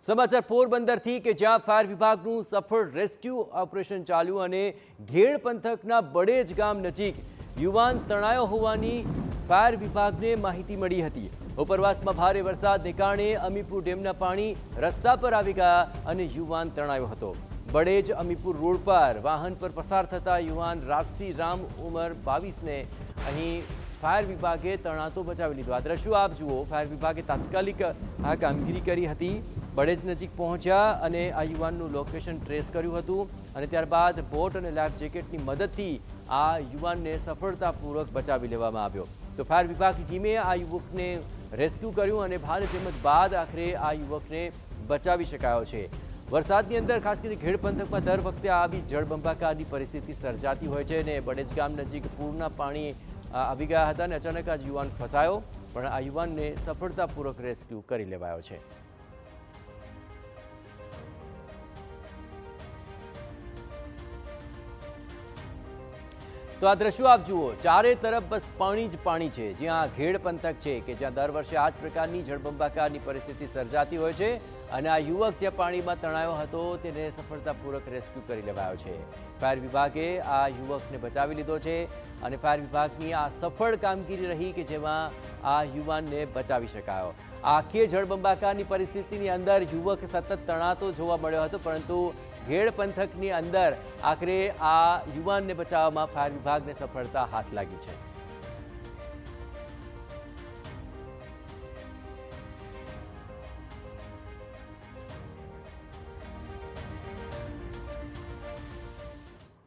સમાચાર પોરબંદરથી કે જ્યાં ફાયર વિભાગનું સફળ રેસ્ક્યુ ઓપરેશન ચાલ્યું અને ઘેડ પંથકના બડેજ ગામ નજીક યુવાન તણાયો હોવાની ફાયર વિભાગને માહિતી મળી હતી। ઉપરવાસમાં ભારે વરસાદને કારણે અમીપુર ડેમના પાણી રસ્તા પર આવી ગયા અને યુવાન તણાયો હતો। બડેજ અમીપુર રોડ પર વાહન પર પસાર થતા યુવાન રાજસી રામ ઉંમર 22ને અહીં ફાયર વિભાગે તણાતો બચાવી લીધો। આ દ્રશ્યો આપ જુઓ। ફાયર વિભાગે તાત્કાલિક આ કામગીરી કરી હતી। બડેજ નજીક પહોંચ્યા અને આ યુવાનનું લોકેશન ટ્રેસ કર્યું હતું અને ત્યારબાદ બોટ અને લાઈફ જેકેટની મદદથી આ યુવાનને સફળતાપૂર્વક બચાવી લેવામાં આવ્યો। તો ફાયર વિભાગની ટીમે આ યુવકને રેસ્ક્યુ કર્યું અને ભારે જહેમત બાદ આખરે આ યુવકને બચાવી શકાયો છે। વરસાદની અંદર ખાસ કરીને ઘેડ પંથકમાં દર વખતે આવી જળબંબાકારની પરિસ્થિતિ સર્જાતી હોય છે અને બડેજ ગામ નજીક પૂરના પાણી આવી ગયા હતા અને અચાનક આ યુવાન ફસાયો, પણ આ યુવાનને સફળતાપૂર્વક રેસ્ક્યુ કરી લેવાયો છે। તો આ દ્રશ્યો આપ જુઓ। ચારે તરફ બસ પાણી જ પાણી છે। જ્યાં ઘેડ પંથક છે કે જ્યાં દર વર્ષે આ જ પ્રકારની જળબંબાકારની પરિસ્થિતિ સર્જાતી હોય છે અને આ યુવક જે પાણીમાં તણાયો હતો તેને સફળતાપૂર્વક રેસ્ક્યુ કરી લેવાયો છે। ફાયર વિભાગે આ યુવકને બચાવી લીધો છે અને ફાયર વિભાગની આ સફળ કામગીરી રહી કે જેમાં આ યુવાનને બચાવી શકાયો। આખી જળબંબાકારની પરિસ્થિતિની અંદર યુવક સતત તણાતો જોવા મળ્યો હતો, પરંતુ ઘેડ પંથકની અંદર આખરે આ યુવાનને બચાવવામાં ફાયર વિભાગને સફળતા હાથ લાગી છે।